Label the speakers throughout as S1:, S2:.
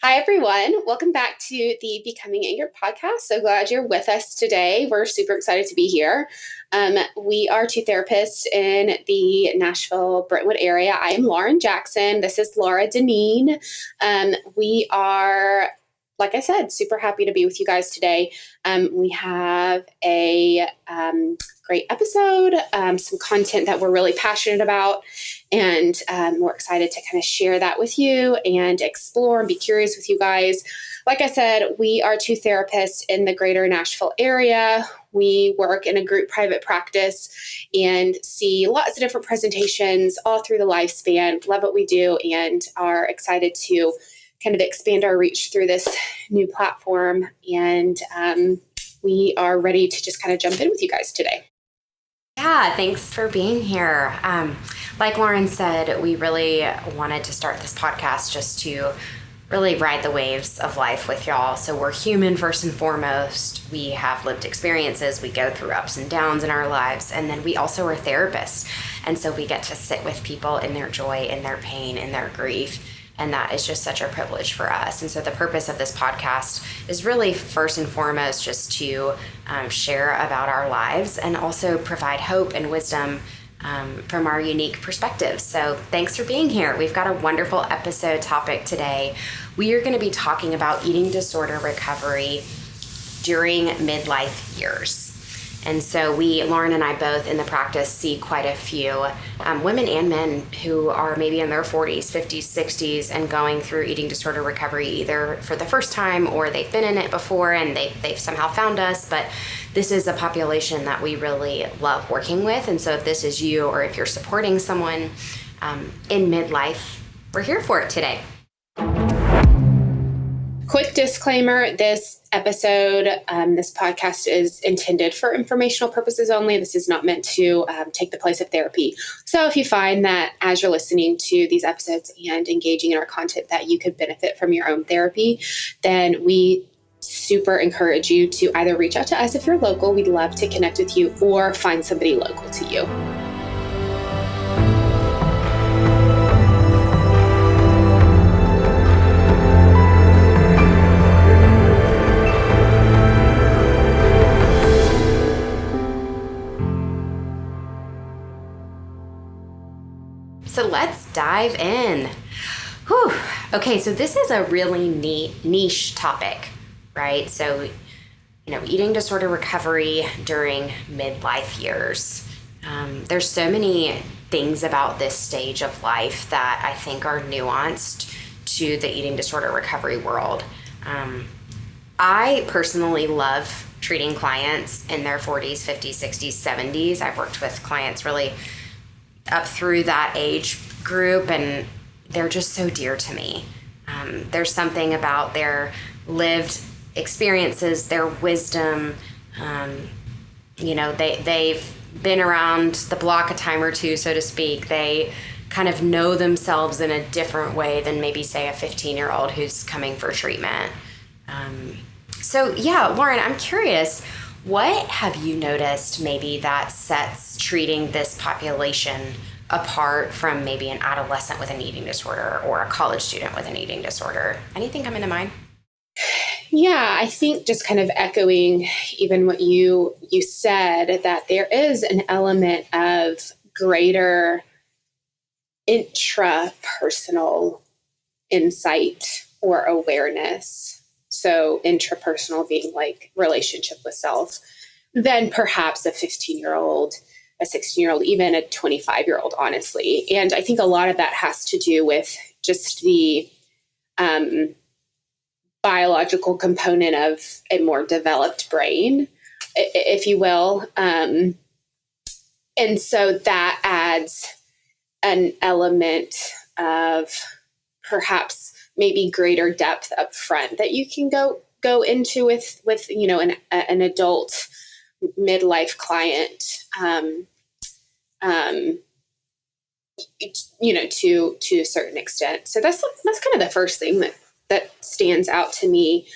S1: Hi, everyone. Welcome back to the Becoming Anchored podcast. So glad you're with us today. We're super excited to be here. We are two therapists in the Nashville, Brentwood area. I am Lauren Jackson. This is Laura Deneen. We are, like I said, super happy to be with you guys today. We have a great episode, some content that we're really passionate about, and we're excited to kind of share that with you and explore and be curious with you guys. Like I said, we are two therapists in the greater Nashville area. We work in a group private practice and see lots of different presentations all through the lifespan. Love what we do and are excited to kind of expand our reach through this new platform. And we are ready to just kind of jump in with you guys today.
S2: Yeah, thanks for being here. Like Lauren said, we really wanted to start this podcast just to really ride the waves of life with y'all. So we're human first and foremost. We have lived experiences. We go through ups and downs in our lives. And then we also are therapists. And so we get to sit with people in their joy, in their pain, in their grief. And that is just such a privilege for us. And so the purpose of this podcast is really first and foremost just to share about our lives and also provide hope and wisdom from our unique perspectives. So thanks for being here. We've got a wonderful episode topic today. We are going to be talking about eating disorder recovery during midlife years. And so Lauren and I both in the practice see quite a few women and men who are maybe in their 40s, 50s, 60s and going through eating disorder recovery either for the first time or they've been in it before and they've somehow found us. But this is a population that we really love working with. And so if this is you or if you're supporting someone in midlife, we're here for it today.
S1: Quick disclaimer, this episode, this podcast is intended for informational purposes only. This is not meant to take the place of therapy. So if you find that as you're listening to these episodes and engaging in our content that you could benefit from your own therapy, then we super encourage you to either reach out to us if you're local. We'd love to connect with you or find somebody local to you.
S2: So let's dive in. Whew. Okay, so this is a really neat niche topic, right? So, eating disorder recovery during midlife years. There's so many things about this stage of life that I think are nuanced to the eating disorder recovery world. I personally love treating clients in their 40s, 50s, 60s, 70s. I've worked with clients really up through that age group, and they're just so dear to me. There's something about their lived experiences, their wisdom. They've been around the block a time or two, so to speak. They kind of know themselves in a different way than maybe, say, a 15-year-old who's coming for treatment. Lauren, I'm curious, what have you noticed maybe that sets treating this population apart from maybe an adolescent with an eating disorder or a college student with an eating disorder? Anything come into mind?
S1: Yeah, I think just kind of echoing even what you said, that there is an element of greater intrapersonal insight or awareness. So intrapersonal being like relationship with self, than perhaps a 15-year-old, a 16-year-old, even a 25-year-old, honestly. And I think a lot of that has to do with just the biological component of a more developed brain, if you will. And so that adds an element of perhaps maybe greater depth up front that you can go into with an adult midlife client, to a certain extent. So that's kind of the first thing that stands out to me.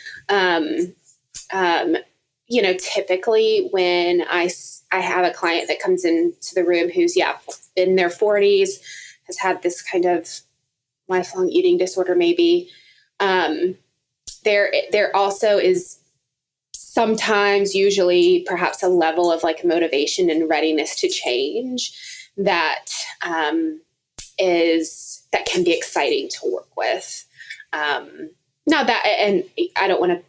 S1: Typically when I have a client that comes into the room who's in their 40s, has had this kind of lifelong eating disorder maybe, There also is sometimes, usually, perhaps a level of like motivation and readiness to change that that can be exciting to work with. Now that, and I don't want to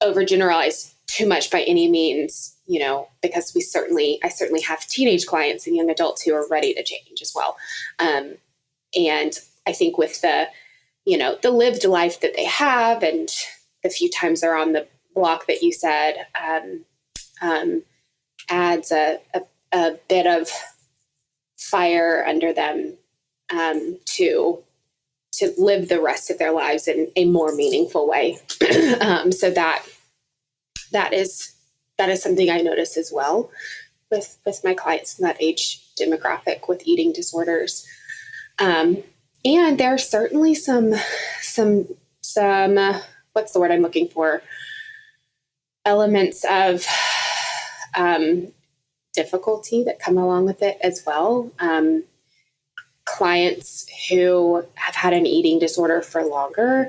S1: overgeneralize too much by any means, because I certainly have teenage clients and young adults who are ready to change as well. And I think with the lived life that they have and the few times they're on the block that you said, adds a bit of fire under them to live the rest of their lives in a more meaningful way. So that is something I notice as well with my clients in that age demographic with eating disorders. And there are certainly some what's the word I'm looking for? Elements of difficulty that come along with it as well. Clients who have had an eating disorder for longer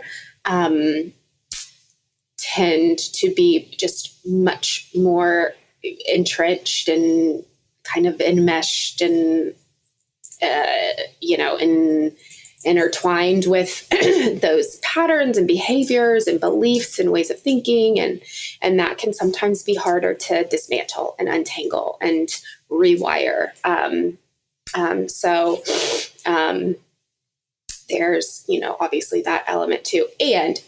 S1: tend to be just much more entrenched and kind of enmeshed and intertwined with those patterns and behaviors and beliefs and ways of thinking, and that can sometimes be harder to dismantle and untangle and rewire. So there's obviously that element too, and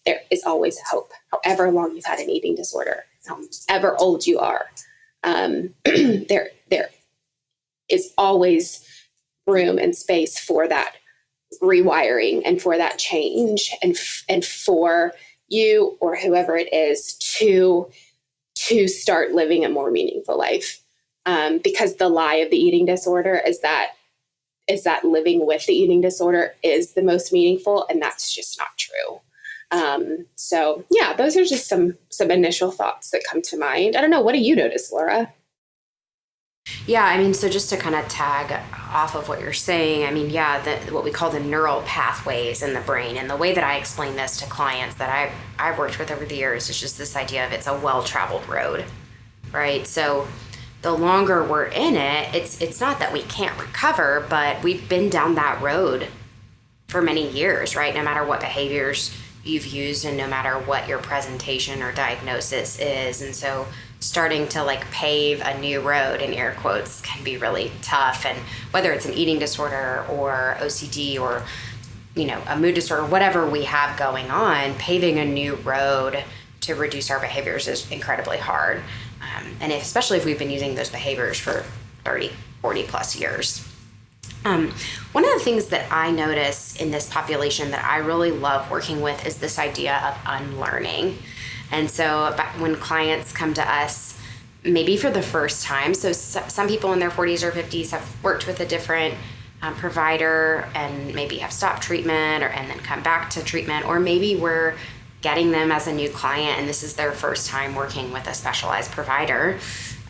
S1: there is always hope. However long you've had an eating disorder, however old you are, there is always room and space for that rewiring and for that change and for you or whoever it is to start living a more meaningful life. Because the lie of the eating disorder is that living with the eating disorder is the most meaningful, and that's just not true. So yeah, those are just some initial thoughts that come to mind. I don't know. What do you notice, Laura?
S2: Yeah, so just to kind of tag off of what you're saying, what we call the neural pathways in the brain, and the way that I explain this to clients that I've worked with over the years is just this idea of it's a well-traveled road, right? So the longer we're in it, it's not that we can't recover, but we've been down that road for many years, right? No matter what behaviors you've used and no matter what your presentation or diagnosis is. And so starting to pave a new road, in air quotes, can be really tough. And whether it's an eating disorder or OCD or, a mood disorder, whatever we have going on, paving a new road to reduce our behaviors is incredibly hard. And especially if we've been using those behaviors for 30, 40 plus years. One of the things that I notice in this population that I really love working with is this idea of unlearning. And so when clients come to us, maybe for the first time, so some people in their 40s or 50s have worked with a different provider and maybe have stopped treatment and then come back to treatment, or maybe we're getting them as a new client and this is their first time working with a specialized provider,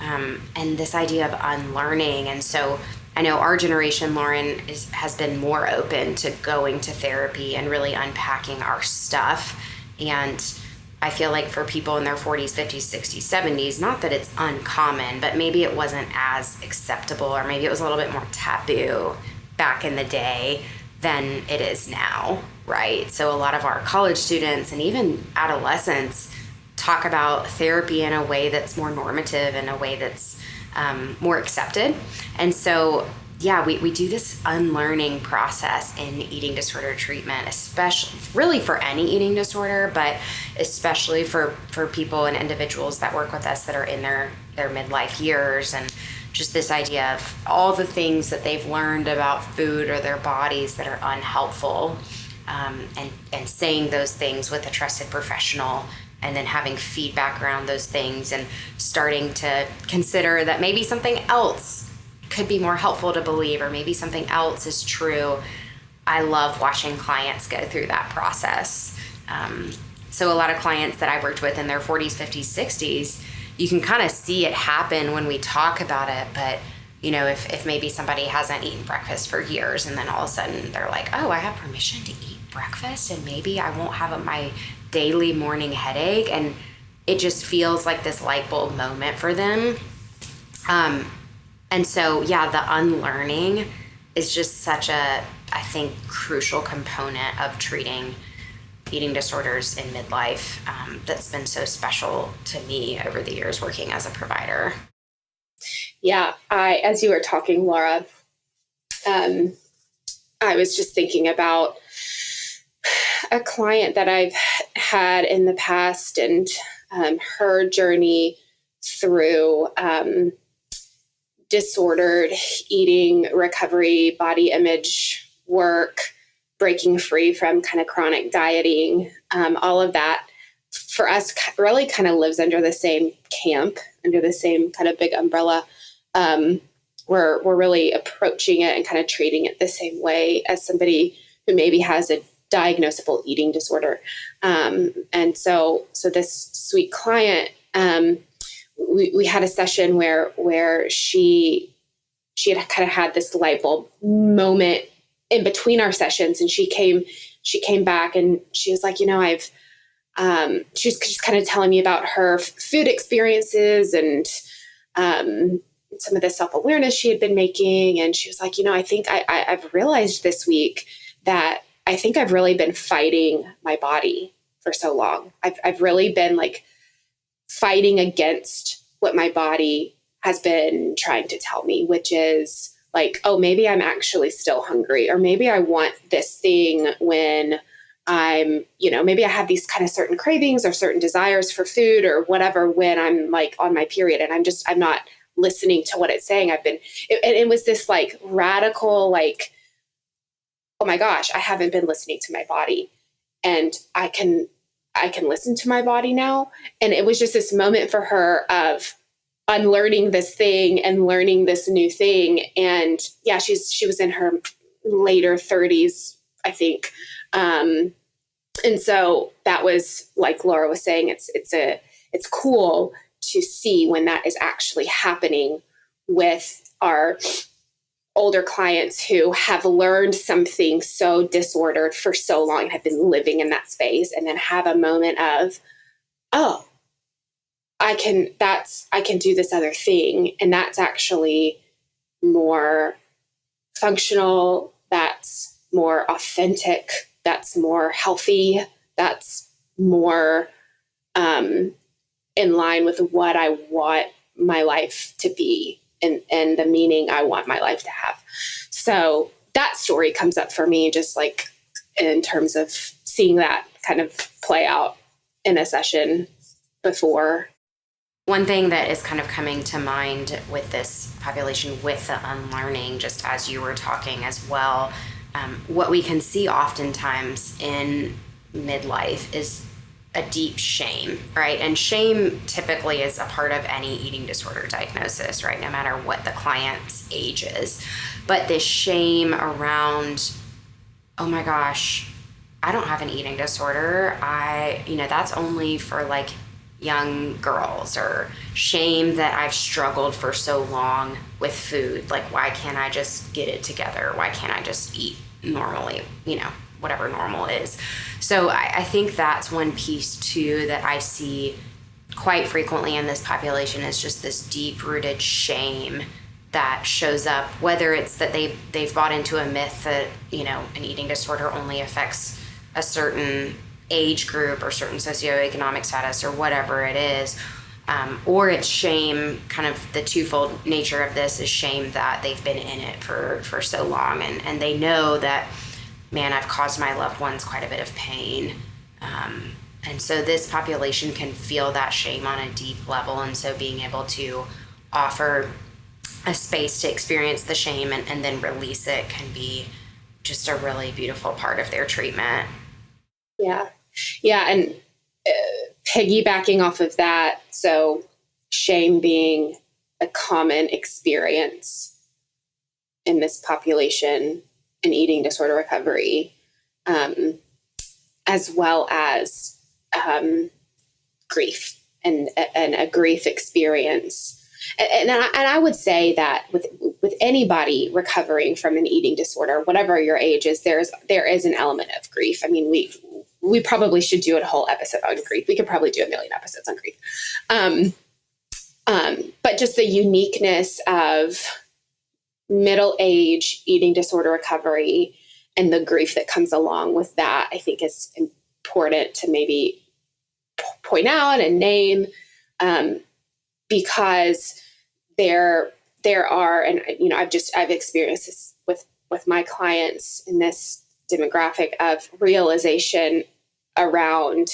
S2: and this idea of unlearning. And so I know our generation, Lauren, has been more open to going to therapy and really unpacking our stuff. And I feel like for people in their 40s, 50s, 60s, 70s, not that it's uncommon, but maybe it wasn't as acceptable, or maybe it was a little bit more taboo back in the day than it is now, right? So a lot of our college students and even adolescents talk about therapy in a way that's more normative, in a way that's more accepted. And so, yeah, we do this unlearning process in eating disorder treatment, especially really for any eating disorder, but especially for people and individuals that work with us that are in their midlife years, and just this idea of all the things that they've learned about food or their bodies that are unhelpful, and saying those things with a trusted professional, and then having feedback around those things and starting to consider that maybe something else could be more helpful to believe, or maybe something else is true. I love watching clients go through that process. So a lot of clients that I've worked with in their 40s, 50s, 60s, you can kind of see it happen when we talk about it. But, if maybe somebody hasn't eaten breakfast for years and then all of a sudden they're like, oh, I have permission to eat breakfast and maybe I won't have my daily morning headache. And it just feels like this light bulb moment for them. And so, yeah, the unlearning is just such a, I think, crucial component of treating eating disorders in midlife, that's been so special to me over the years working as a provider.
S1: Yeah, as you were talking, Laura, I was just thinking about a client that I've had in the past and her journey through disordered eating, recovery, body image work, breaking free from kind of chronic dieting, all of that for us really kind of lives under the same camp, under the same kind of big umbrella. We're really approaching it and kind of treating it the same way as somebody who maybe has a diagnosable eating disorder. And so this sweet client, we had a session where she had kind of had this light bulb moment in between our sessions, and she came back and she was like, she's just kind of telling me about her food experiences and some of the self-awareness she had been making. And she was like, I think I've realized this week that I think I've really been fighting my body for so long. I've really been like fighting against what my body has been trying to tell me, which is like, oh, maybe I'm actually still hungry, or maybe I want this thing when I'm, maybe I have these kind of certain cravings or certain desires for food or whatever when I'm like on my period, and I'm not listening to what it's saying. It was this like radical, like, oh my gosh, I haven't been listening to my body, and I can listen to my body now. And it was just this moment for her of unlearning this thing and learning this new thing. And yeah, she was in her later 30s, I think. And so that was, like Laura was saying, it's cool to see when that is actually happening with our older clients who have learned something so disordered for so long and have been living in that space, and then have a moment of, oh, I can do this other thing. And that's actually more functional. That's more authentic. That's more healthy. That's more in line with what I want my life to be and the meaning I want my life to have. So that story comes up for me, just like in terms of seeing that kind of play out in a session before.
S2: One thing that is kind of coming to mind with this population with the unlearning, just as you were talking as well, what we can see oftentimes in midlife is a deep shame, right? And shame typically is a part of any eating disorder diagnosis, right? No matter what the client's age is. But this shame around, oh my gosh, I don't have an eating disorder. That's only for like young girls, or shame that I've struggled for so long with food. Like, why can't I just get it together? Why can't I just eat normally, whatever normal is. So I think that's one piece too that I see quite frequently in this population, is just this deep-rooted shame that shows up, whether it's that they've bought into a myth that, an eating disorder only affects a certain age group or certain socioeconomic status or whatever it is, or it's shame, kind of the twofold nature of this is shame that they've been in it for so long, and they know that, man, I've caused my loved ones quite a bit of pain. And so this population can feel that shame on a deep level. And so being able to offer a space to experience the shame and then release it can be just a really beautiful part of their treatment.
S1: Yeah. Yeah. And piggybacking off of that, so shame being a common experience in this population in eating disorder recovery, as well as grief and a grief experience. And I would say that with anybody recovering from an eating disorder, whatever your age is, there is an element of grief. I mean, we probably should do a whole episode on grief. We could probably do a million episodes on grief. But just the uniqueness of middle age eating disorder recovery and the grief that comes along with that, I think is important to maybe point out and name, because there are, and I've experienced this with my clients in this demographic of realization around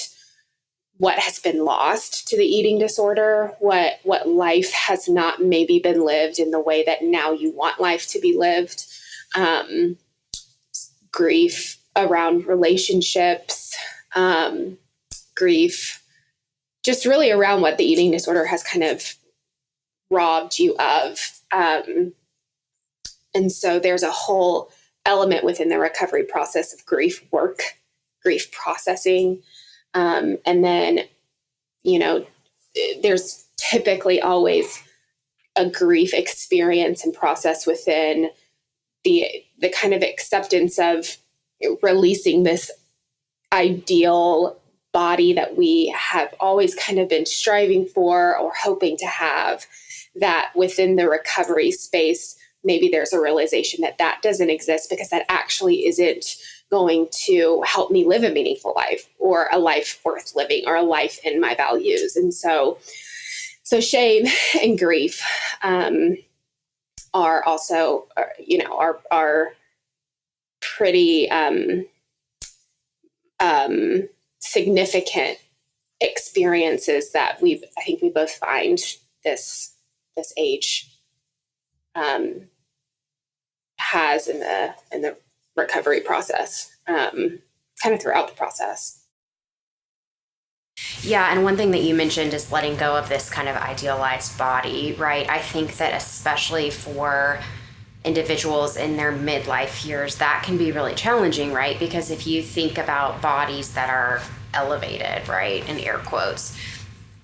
S1: what has been lost to the eating disorder, what life has not maybe been lived in the way that now you want life to be lived, grief around relationships, grief just really around what the eating disorder has kind of robbed you of. And so there's a whole element within the recovery process of grief work, grief processing. And then, there's typically always a grief experience and process within the kind of acceptance of releasing this ideal body that we have always kind of been striving for or hoping to have, that within the recovery space, maybe there's a realization that doesn't exist because that actually isn't going to help me live a meaningful life or a life worth living or a life in my values. And so shame and grief are also, are pretty significant experiences that I think we both find this age has in the recovery process, kind of throughout the process.
S2: Yeah, and one thing that you mentioned is letting go of this kind of idealized body, right? I think that especially for individuals in their midlife years, that can be really challenging, right? Because if you think about bodies that are elevated, right, in air quotes,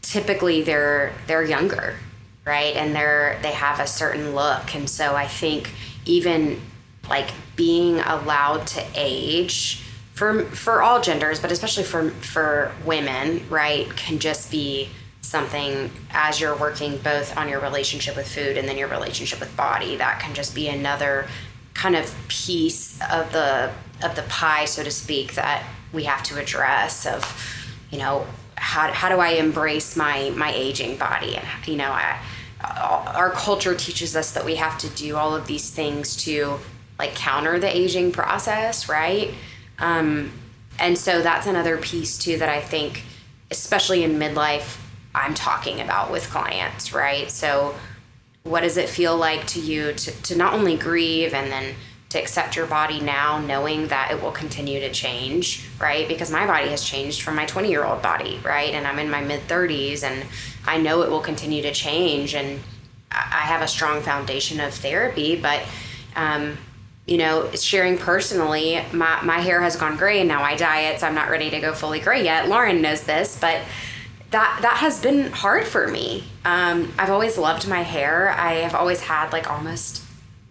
S2: typically they're younger, right? And they have a certain look. And so I think even like being allowed to age for all genders, but especially for women, right, can just be something as you're working both on your relationship with food and then your relationship with body, that can just be another kind of piece of the pie, so to speak, that we have to address of, how do I embrace my aging body? And, our culture teaches us that we have to do all of these things to like counter the aging process, right? And so that's another piece too that I think, especially in midlife, I'm talking about with clients, right? So what does it feel like to you to not only grieve and then to accept your body now, knowing that it will continue to change, right? Because my body has changed from my 20-year-old body, right? And I'm in my mid-30s and I know it will continue to change. And I have a strong foundation of therapy, but, sharing personally, my hair has gone gray and now I diet, so I'm not ready to go fully gray yet. Lauren knows this, but that has been hard for me. I've always loved my hair. I have always had like almost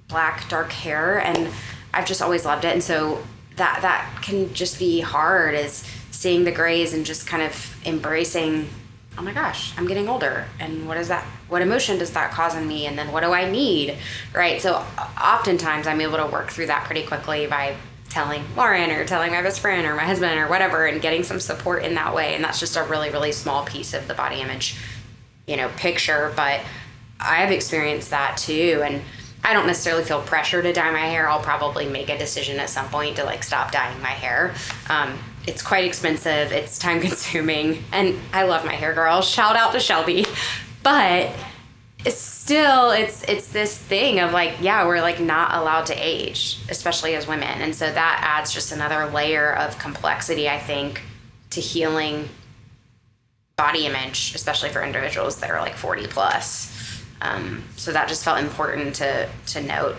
S2: black, dark hair, and I've just always loved it. And so that can just be hard, is seeing the grays and just kind of embracing, oh my gosh, I'm getting older. And what emotion does that cause in me? And then what do I need? Right. So oftentimes I'm able to work through that pretty quickly by telling Lauren or telling my best friend or my husband or whatever, and getting some support in that way. And that's just a really, really small piece of the body image, picture. But I have experienced that too. And I don't necessarily feel pressure to dye my hair. I'll probably make a decision at some point to like stop dyeing my hair. It's quite expensive. It's time consuming, and I love my hair girl. Shout out to Shelby. But it's still, it's this thing of like, yeah, we're like not allowed to age, especially as women. And so that adds just another layer of complexity, I think, to healing body image, especially for individuals that are like 40 plus. So that just felt important to note.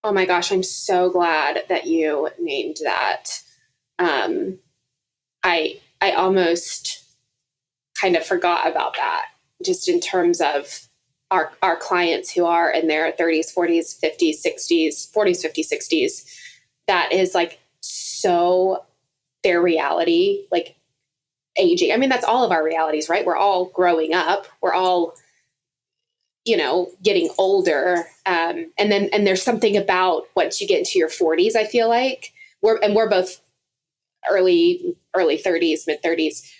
S1: Oh my gosh, I'm so glad that you named that. I almost kind of forgot about that, just in terms of our clients who are in their 30s, 40s, 50s, 60s, 40s, 50s, 60s, that is like so their reality, like aging. I mean, that's all of our realities, right? We're all growing up. We're all, getting older. And there's something about once you get into your 40s, I feel like we're both early 30s, mid 30s.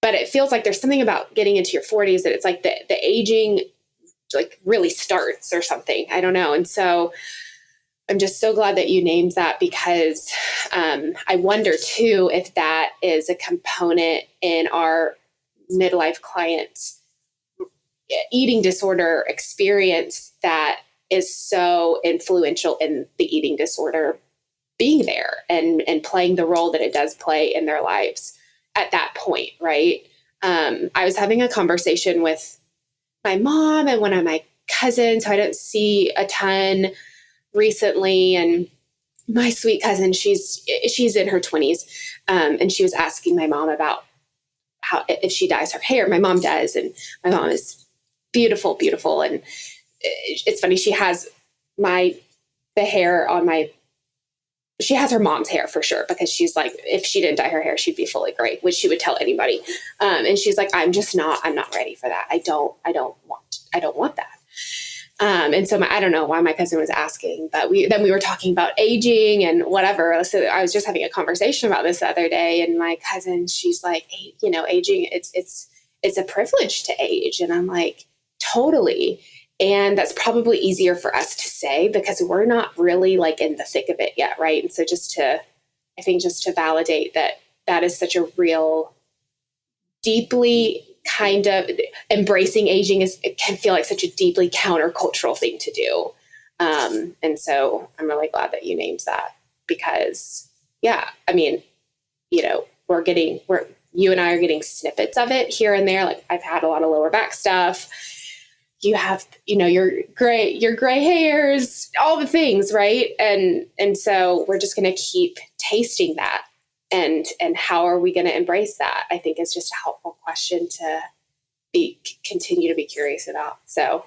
S1: But it feels like there's something about getting into your 40s that it's like the aging like really starts or something. I don't know. And so I'm just so glad that you named that, because I wonder too if that is a component in our midlife clients' eating disorder experience that is so influential in the eating disorder being there and playing the role that it does play in their lives at that point, right? I was having a conversation with my mom and one of my cousins who I don't see a ton recently, and my sweet cousin, she's in her 20s, and she was asking my mom about how if she dyes her hair. My mom does, and my mom is beautiful, and it's funny, she has the hair on my. She has her mom's hair for sure, because she's like, if she didn't dye her hair, she'd be fully gray, which she would tell anybody. And she's like, I'm not ready for that. I don't want that. And so I don't know why my cousin was asking, but we were talking about aging and whatever. So I was just having a conversation about this the other day, and my cousin, she's like, hey, aging, it's a privilege to age. And I'm like, totally. And that's probably easier for us to say because we're not really like in the thick of it yet. Right. And so just to validate that is such a real, deeply kind of embracing aging it can feel like such a deeply countercultural thing to do. And so I'm really glad that you named that, because I mean, you and I are getting snippets of it here and there. Like I've had a lot of lower back stuff. You have, your gray hairs, all the things, right? And so we're just going to keep tasting that. And how are we going to embrace that? I think is just a helpful question to continue to be curious about. So.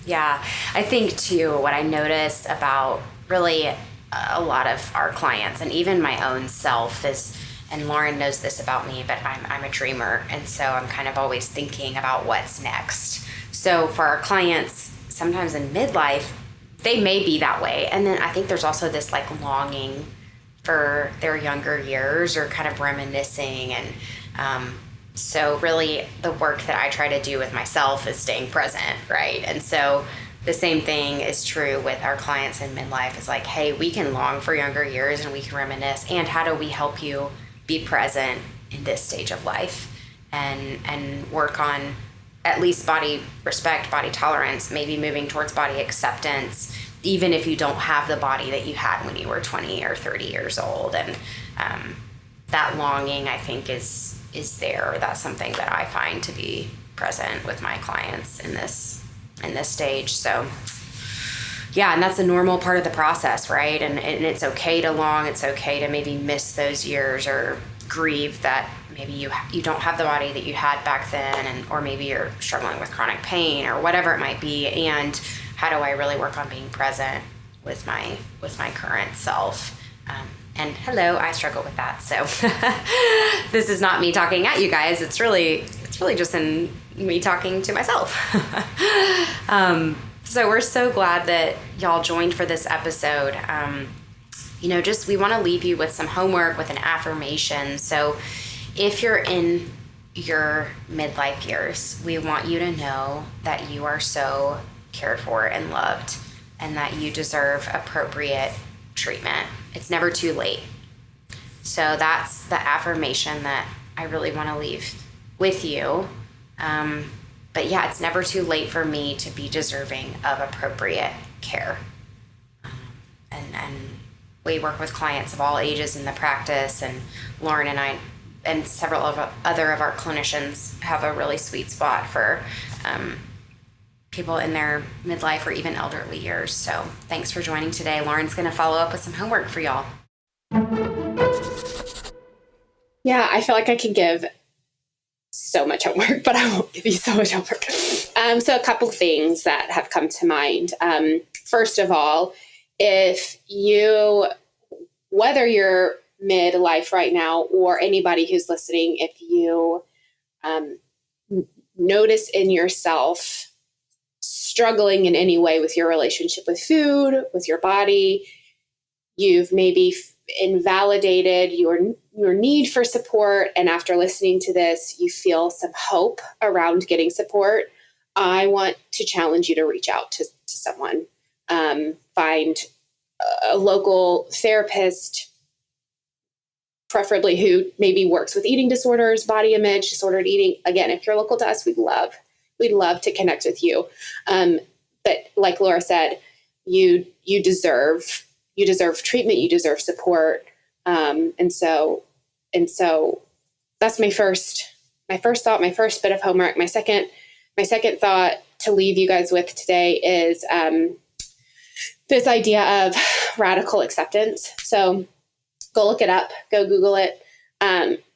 S2: Yeah, I think too, what I notice about really a lot of our clients and even my own self is, and Lauren knows this about me, but I'm a dreamer. And so I'm kind of always thinking about what's next. So for our clients, sometimes in midlife, they may be that way. And then I think there's also this like longing for their younger years or kind of reminiscing. And so really the work that I try to do with myself is staying present, right? And so the same thing is true with our clients in midlife. It's like, hey, we can long for younger years and we can reminisce. And how do we help you be present in this stage of life and work on at least body respect, body tolerance, maybe moving towards body acceptance, even if you don't have the body that you had when you were 20 or 30 years old. And that longing, I think, is there. That's something that I find to be present with my clients in this stage. So yeah, and that's a normal part of the process, right? And it's okay to long. It's okay to maybe miss those years or grieve that maybe you don't have the body that you had back then, or maybe you're struggling with chronic pain or whatever it might be. And how do I really work on being present with my current self? And hello, I struggle with that. So this is not me talking at you guys. It's really just in me talking to myself. So we're so glad that y'all joined for this episode. We want to leave you with some homework, with an affirmation. So if you're in your midlife years, we want you to know that you are so cared for and loved, and that you deserve appropriate treatment. It's never too late. So that's the affirmation that I really want to leave with you. But yeah, it's never too late for me to be deserving of appropriate care. And we work with clients of all ages in the practice, and Lauren and I and several of other of our clinicians have a really sweet spot for people in their midlife or even elderly years. So thanks for joining today. Lauren's going to follow up with some homework for y'all.
S1: Yeah, I feel like I could give so so much homework, but I won't give you so much homework. So a couple things that have come to mind. First of all, whether you're midlife right now or anybody who's listening, if you notice in yourself struggling in any way with your relationship with food, with your body, you've maybe invalidated your need for support, and after listening to this, you feel some hope around getting support, I want to challenge you to reach out to someone. Find a local therapist, preferably who maybe works with eating disorders, body image, disordered eating. Again, if you're local to us, we'd love to connect with you. But like Laura said, you deserve treatment, you deserve support. And so that's my first thought, my first bit of homework. My second thought to leave you guys with today is this idea of radical acceptance. So go look it up, go Google it.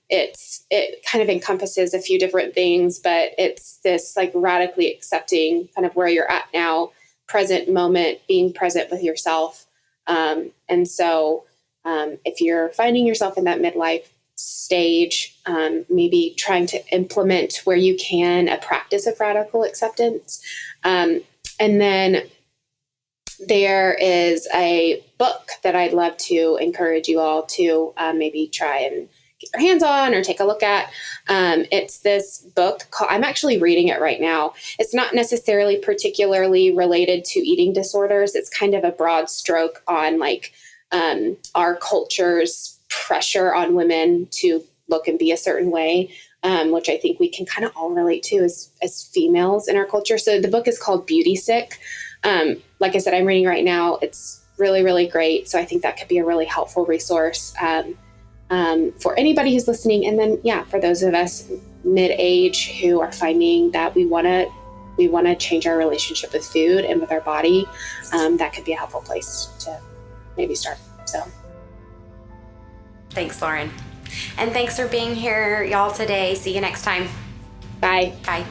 S1: It kind of encompasses a few different things, but it's this like radically accepting kind of where you're at now, present moment, being present with yourself. And so if you're finding yourself in that midlife stage, maybe trying to implement where you can a practice of radical acceptance. And then there is a book that I'd love to encourage you all to maybe try and get your hands on or take a look at. It's this book I'm actually reading it right now. It's not necessarily particularly related to eating disorders. It's kind of a broad stroke on like our culture's pressure on women to look and be a certain way, which I think we can kind of all relate to as females in our culture. So the book is called Beauty Sick. Like I said, I'm reading right now. It's really, really great. So I think that could be a really helpful resource for anybody who's listening. And then, for those of us mid-age who are finding that we want to change our relationship with food and with our body, that could be a helpful place to maybe start. So
S2: thanks, Lauren. And thanks for being here, y'all, today. See you next time.
S1: Bye.
S2: Bye.